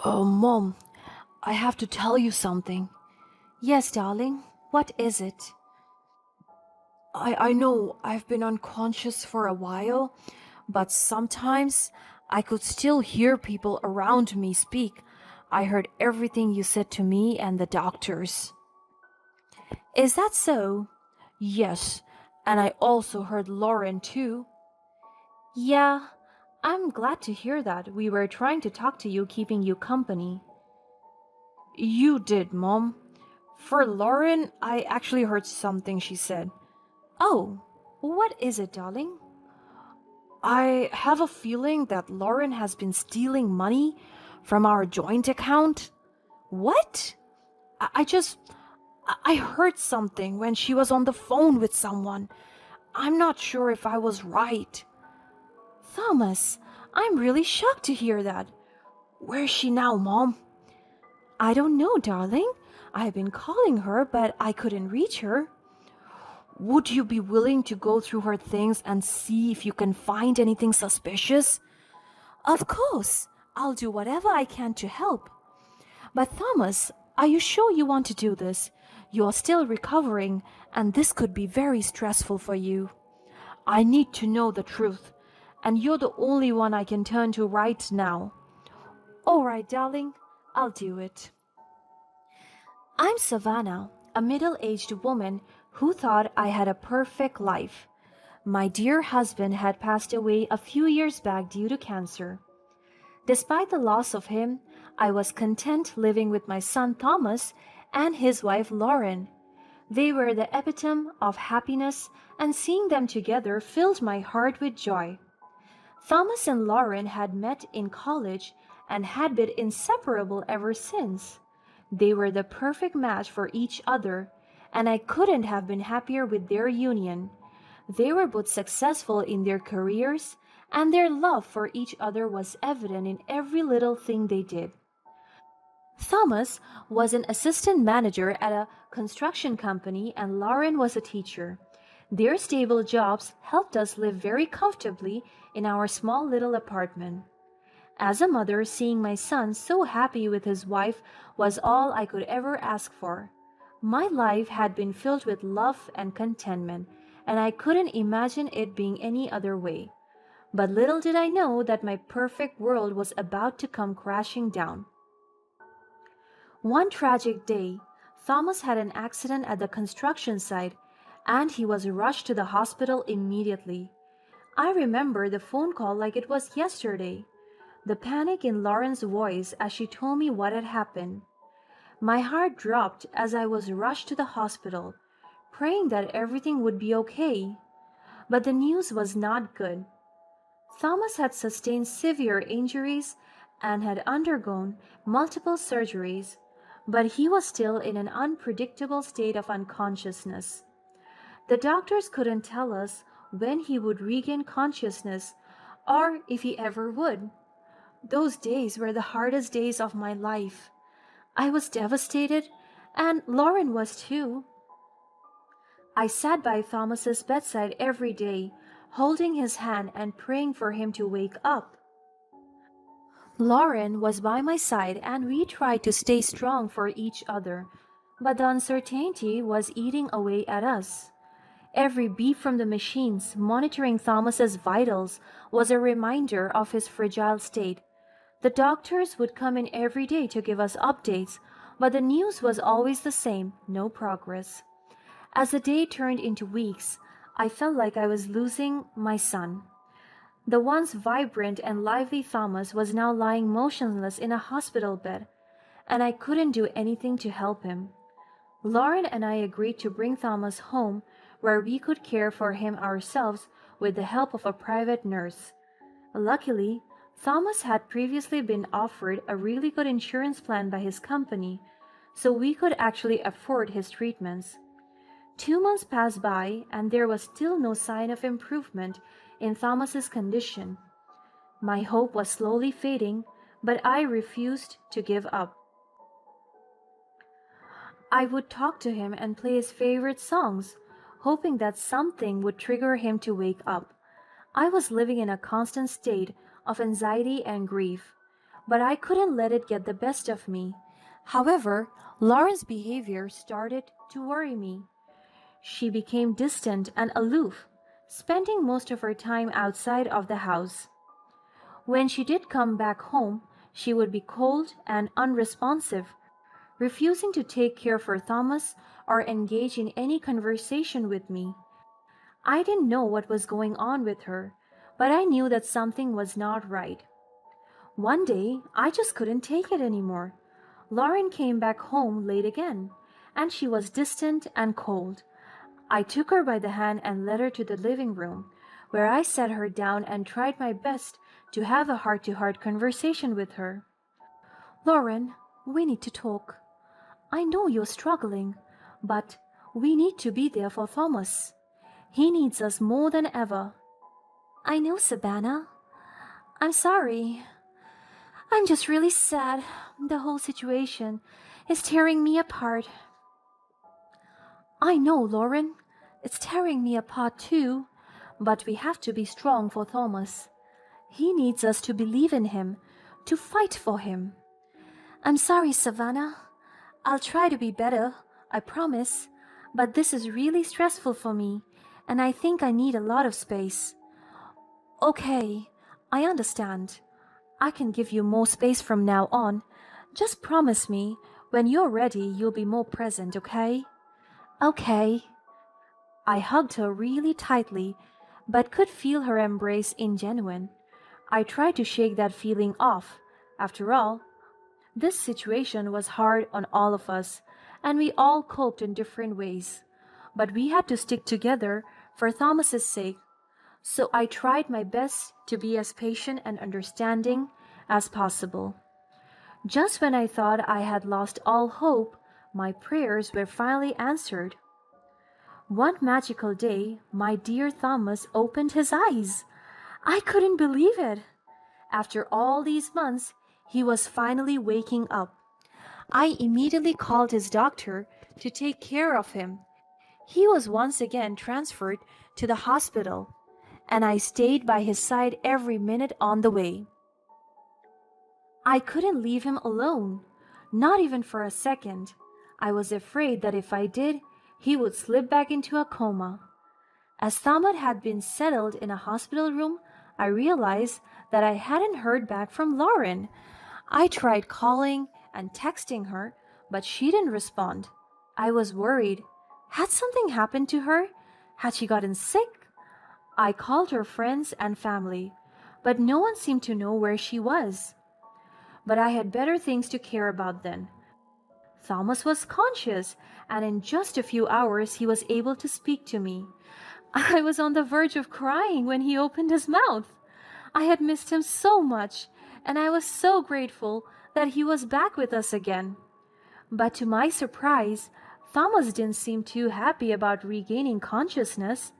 Oh, Mom, I have to tell you something. Yes, darling. What is it? I know I've been unconscious for a while, but sometimes I could still hear people around me speak. I heard everything you said to me and the doctors. Is that so? Yes, and I also heard Lauren too. Yeah, I'm glad to hear that. We were trying to talk to you, keeping you company. You did, Mom. For Lauren, I actually heard something she said. Oh, what is it, darling? I have a feeling that Lauren has been stealing money from our joint account. What? I just. I heard something when she was on the phone with someone. I'm not sure if I was right. Thomas, I'm really shocked to hear that. Where's she now, Mom? I don't know, darling. I've been calling her, but I couldn't reach her. Would you be willing to go through her things and see if you can find anything suspicious? Of course. I'll do whatever I can to help. But Thomas, are you sure you want to do this? You're still recovering, and this could be very stressful for you. I need to know the truth, and you're the only one I can turn to right now. All right, darling, I'll do it. I'm Savannah, a middle-aged woman who thought I had a perfect life. My dear husband had passed away a few years back due to cancer. Despite the loss of him, I was content living with my son Thomas and his wife Lauren. They were the epitome of happiness, and seeing them together filled my heart with joy. Thomas and Lauren had met in college and had been inseparable ever since. They were the perfect match for each other, and I couldn't have been happier with their union. They were both successful in their careers, and their love for each other was evident in every little thing they did. Thomas was an assistant manager at a construction company, and Lauren was a teacher. Their stable jobs helped us live very comfortably in our small little apartment. As a mother, seeing my son so happy with his wife was all I could ever ask for. My life had been filled with love and contentment, and I couldn't imagine it being any other way. But little did I know that my perfect world was about to come crashing down. One tragic day, Thomas had an accident at the construction site, and he was rushed to the hospital immediately. I remember the phone call like it was yesterday. The panic in Lauren's voice as she told me what had happened. My heart dropped as I was rushed to the hospital, praying that everything would be okay. But the news was not good. Thomas had sustained severe injuries and had undergone multiple surgeries, but he was still in an unpredictable state of unconsciousness. The doctors couldn't tell us when he would regain consciousness or if he ever would. Those days were the hardest days of my life. I was devastated, and Lauren was too. I sat by Thomas's bedside every day, holding his hand and praying for him to wake up. Lauren was by my side, and we tried to stay strong for each other, but the uncertainty was eating away at us. Every beep from the machines monitoring Thomas's vitals was a reminder of his fragile state. The doctors would come in every day to give us updates, but the news was always the same, no progress. As the day turned into weeks, I felt like I was losing my son. The once vibrant and lively Thomas was now lying motionless in a hospital bed, and I couldn't do anything to help him. Lauren and I agreed to bring Thomas home where we could care for him ourselves with the help of a private nurse. Luckily, Thomas had previously been offered a really good insurance plan by his company, so we could actually afford his treatments. 2 months passed by, and there was still no sign of improvement in Thomas's condition. My hope was slowly fading, but I refused to give up. I would talk to him and play his favorite songs, hoping that something would trigger him to wake up. I was living in a constant state of anxiety and grief. but I couldn't let it get the best of me. However, Lauren's behavior started to worry me. She became distant and aloof, spending most of her time outside of the house. When she did come back home, she would be cold and unresponsive, refusing to take care for Thomas or engage in any conversation with me. I didn't know what was going on with her, but I knew that something was not right. One day, I just couldn't take it anymore. Lauren came back home late again, and she was distant and cold. I took her by the hand and led her to the living room, where I sat her down and tried my best to have a heart-to-heart conversation with her. Lauren, we need to talk. I know you're struggling, but we need to be there for Thomas. He needs us more than ever. I know, Savannah. I'm sorry. I'm just really sad. The whole situation is tearing me apart. I know, Lauren. It's tearing me apart too. But we have to be strong for Thomas. He needs us to believe in him, to fight for him. I'm sorry, Savannah. I'll try to be better, I promise. But this is really stressful for me, and I think I need a lot of space. Okay, I understand. I can give you more space from now on. Just promise me, when you're ready, you'll be more present, okay? Okay. I hugged her really tightly, but could feel her embrace ingenuine. I tried to shake that feeling off. After all, this situation was hard on all of us, and we all coped in different ways. But we had to stick together for Thomas's sake, so I tried my best to be as patient and understanding as possible. Just when I thought I had lost all hope, my prayers were finally answered. One magical day, my dear Thomas opened his eyes. I couldn't believe it. After all these months, he was finally waking up. I immediately called his doctor to take care of him. He was once again transferred to the hospital, and I stayed by his side every minute on the way. I couldn't leave him alone, not even for a second. I was afraid that if I did, he would slip back into a coma. As Thamad had been settled in a hospital room, I realized that I hadn't heard back from Lauren. I tried calling and texting her, but she didn't respond. I was worried. Had something happened to her? Had she gotten sick? I called her friends and family, but no one seemed to know where she was. But I had better things to care about then. Thomas was conscious, and in just a few hours he was able to speak to me. I was on the verge of crying when he opened his mouth. I had missed him so much, and I was so grateful that he was back with us again. But to my surprise, Thomas didn't seem too happy about regaining consciousness.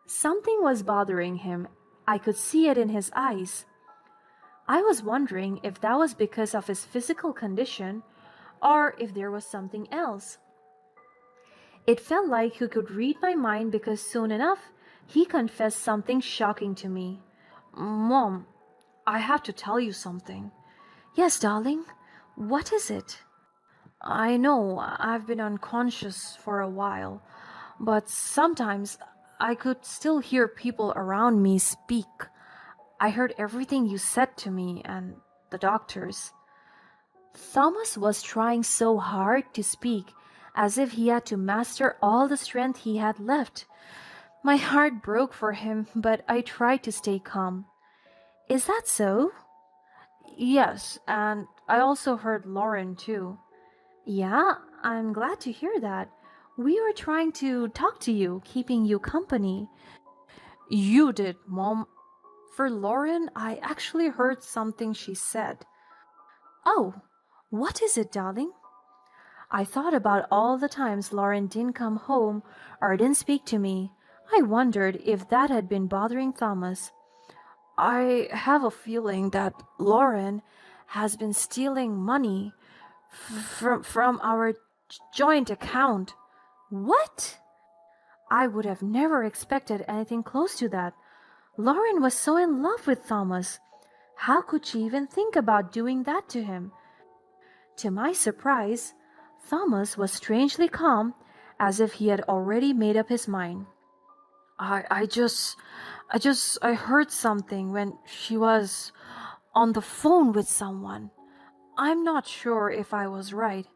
Something was bothering him. I could see it in his eyes. I was wondering if that was because of his physical condition or if there was something else. It felt like he could read my mind because soon enough he confessed something shocking to me. Mom, I have to tell you something. Yes, darling. What is it? I know I've been unconscious for a while, but sometimes I could still hear people around me speak. I heard everything you said to me and the doctors. Thomas was trying so hard to speak, as if he had to master all the strength he had left. My heart broke for him, but I tried to stay calm. Is that so? Yes, and I also heard Lauren too. Yeah, I'm glad to hear that. We were trying to talk to you, keeping you company. You did, Mom. For Lauren, I actually heard something she said. Oh, what is it, darling? I thought about all the times Lauren didn't come home or didn't speak to me. I wondered if that had been bothering Thomas. I have a feeling that Lauren has been stealing money from our joint account. What? I would have never expected anything close to that. Lauren was so in love with Thomas. How could she even think about doing that to him? To my surprise, Thomas was strangely calm, as if he had already made up his mind. I heard something when she was on the phone with someone. I'm not sure if I was right.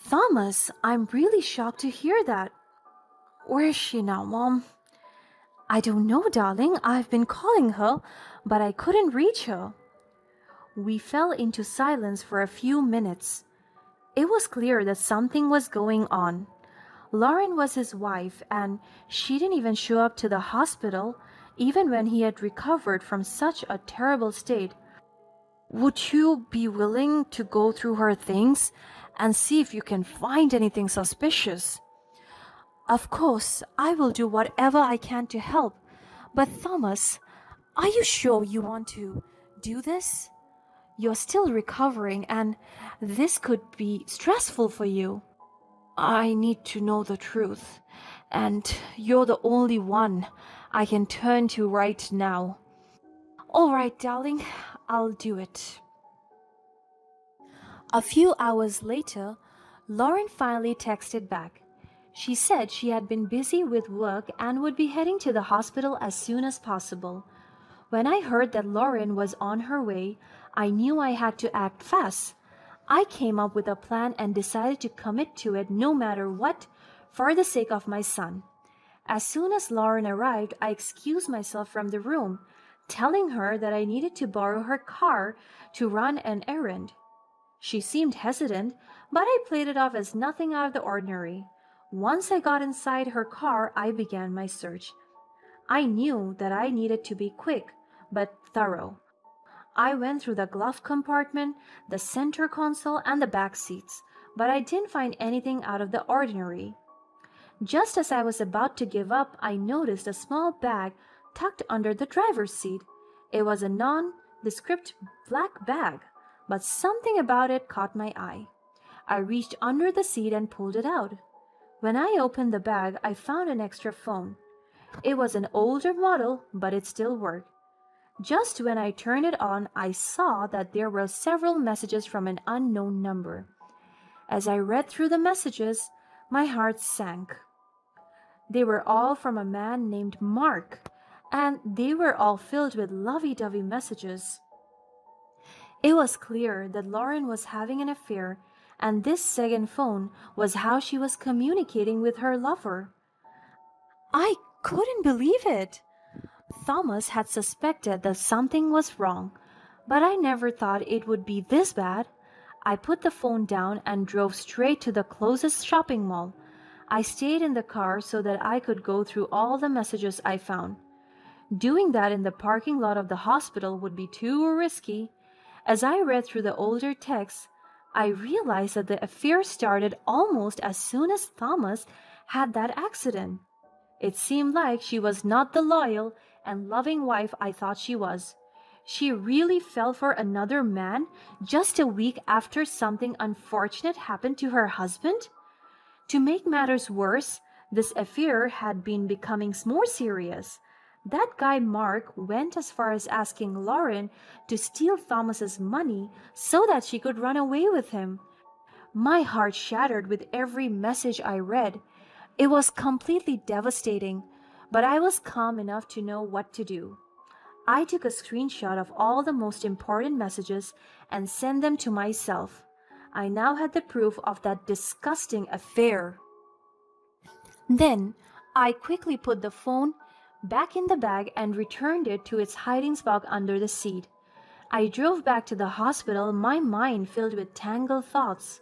Thomas, I'm really shocked to hear that. Where is she now, Mom? I don't know, darling. I've been calling her, but I couldn't reach her. We fell into silence for a few minutes. It was clear that something was going on. Lauren was his wife, and she didn't even show up to the hospital, even when he had recovered from such a terrible state. Would you be willing to go through her things and see if you can find anything suspicious? Of course, I will do whatever I can to help. But Thomas, are you sure you want to do this? You're still recovering, and this could be stressful for you. I need to know the truth, and you're the only one I can turn to right now. All right, darling, I'll do it. A few hours later, Lauren finally texted back. She said she had been busy with work and would be heading to the hospital as soon as possible. When I heard that Lauren was on her way, I knew I had to act fast. I came up with a plan and decided to commit to it no matter what, for the sake of my son. As soon as Lauren arrived, I excused myself from the room, telling her that I needed to borrow her car to run an errand. She seemed hesitant, but I played it off as nothing out of the ordinary. Once I got inside her car, I began my search. I knew that I needed to be quick, but thorough. I went through the glove compartment, the center console, and the back seats, but I didn't find anything out of the ordinary. Just as I was about to give up, I noticed a small bag tucked under the driver's seat. It was a nondescript black bag, but something about it caught my eye. I reached under the seat and pulled it out. When I opened the bag, I found an extra phone. It was an older model, but it still worked. Just when I turned it on, I saw that there were several messages from an unknown number. As I read through the messages, my heart sank. They were all from a man named Mark, and they were all filled with lovey-dovey messages. It was clear that Lauren was having an affair, and this second phone was how she was communicating with her lover. I couldn't believe it. Thomas had suspected that something was wrong, but I never thought it would be this bad. I put the phone down and drove straight to the closest shopping mall. I stayed in the car so that I could go through all the messages I found. Doing that in the parking lot of the hospital would be too risky. As I read through the older texts, I realized that the affair started almost as soon as Thomas had that accident. It seemed like she was not the loyal and loving wife I thought she was. She really fell for another man just a week after something unfortunate happened to her husband? To make matters worse, this affair had been becoming more serious. That guy Mark went as far as asking Lauren to steal Thomas's money so that she could run away with him. My heart shattered with every message I read. It was completely devastating, but I was calm enough to know what to do. I took a screenshot of all the most important messages and sent them to myself. I now had the proof of that disgusting affair. Then I quickly put the phone back in the bag and returned it to its hiding spot under the seat. I drove back to the hospital, my mind filled with tangled thoughts.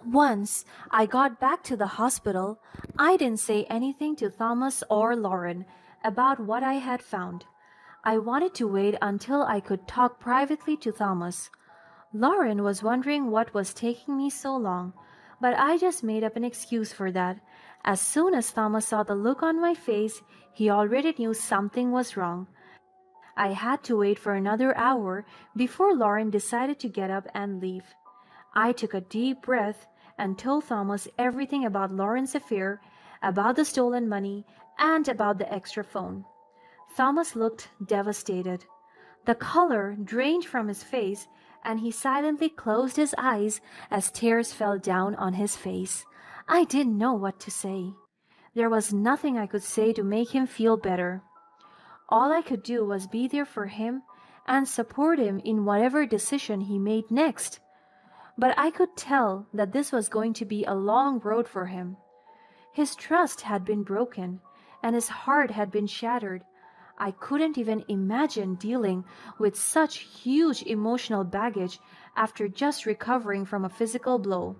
Once I got back to the hospital, I didn't say anything to Thomas or Lauren about what I had found. I wanted to wait until I could talk privately to Thomas. Lauren was wondering what was taking me so long, but I just made up an excuse for that. As soon as Thomas saw the look on my face, he already knew something was wrong. I had to wait for another hour before Lauren decided to get up and leave. I took a deep breath and told Thomas everything about Lauren's affair, about the stolen money, and about the extra phone. Thomas looked devastated. The color drained from his face, and he silently closed his eyes as tears fell down on his face. I didn't know what to say. There was nothing I could say to make him feel better. All I could do was be there for him and support him in whatever decision he made next. But I could tell that this was going to be a long road for him. His trust had been broken, and his heart had been shattered. I couldn't even imagine dealing with such huge emotional baggage after just recovering from a physical blow.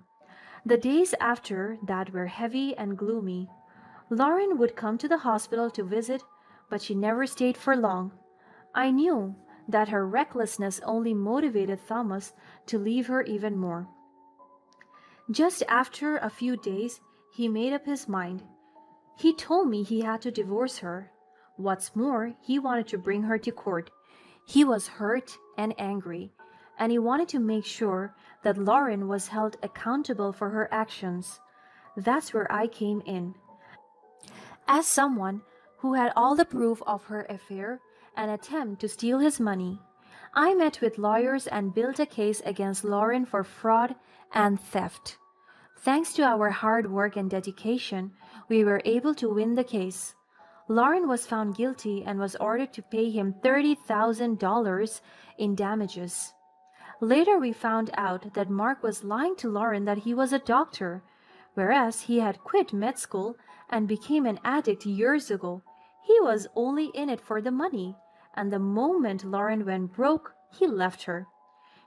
The days after that were heavy and gloomy. Lauren would come to the hospital to visit, but she never stayed for long. I knew that her recklessness only motivated Thomas to leave her even more. Just after a few days, he made up his mind. He told me he had to divorce her. What's more, he wanted to bring her to court. He was hurt and angry, and he wanted to make sure that Lauren was held accountable for her actions. That's where I came in. As someone who had all the proof of her affair and attempt to steal his money, I met with lawyers and built a case against Lauren for fraud and theft. Thanks to our hard work and dedication, we were able to win the case. Lauren was found guilty and was ordered to pay him $30,000 in damages. Later, we found out that Mark was lying to Lauren that he was a doctor, whereas he had quit med school and became an addict years ago. He was only in it for the money, and the moment Lauren went broke, he left her.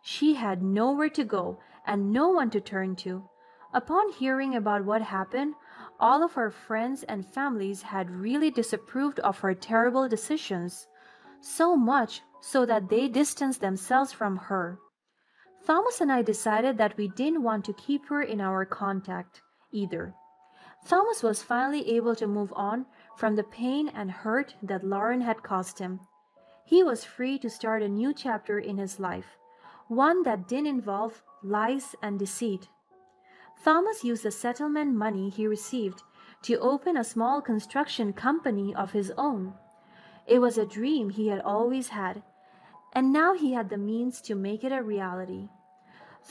She had nowhere to go and no one to turn to. Upon hearing about what happened, all of her friends and families had really disapproved of her terrible decisions, so much so that they distanced themselves from her. Thomas and I decided that we didn't want to keep her in our contact either. Thomas was finally able to move on from the pain and hurt that Lauren had caused him. He was free to start a new chapter in his life, one that didn't involve lies and deceit. Thomas used the settlement money he received to open a small construction company of his own. It was a dream he had always had, and now he had the means to make it a reality.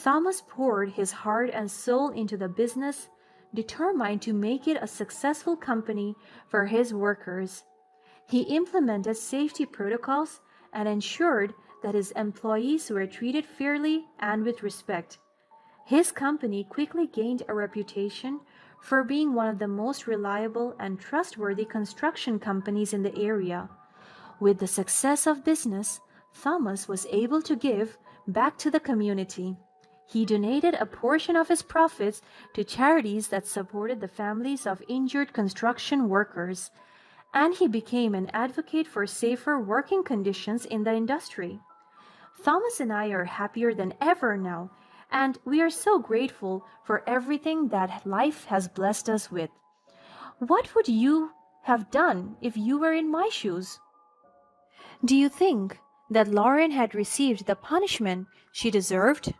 Thomas poured his heart and soul into the business, determined to make it a successful company for his workers. He implemented safety protocols and ensured that his employees were treated fairly and with respect. His company quickly gained a reputation for being one of the most reliable and trustworthy construction companies in the area. With the success of business, Thomas was able to give back to the community. He donated a portion of his profits to charities that supported the families of injured construction workers, and he became an advocate for safer working conditions in the industry. Thomas and I are happier than ever now, and we are so grateful for everything that life has blessed us with. What would you have done if you were in my shoes? Do you think that Lauren had received the punishment she deserved?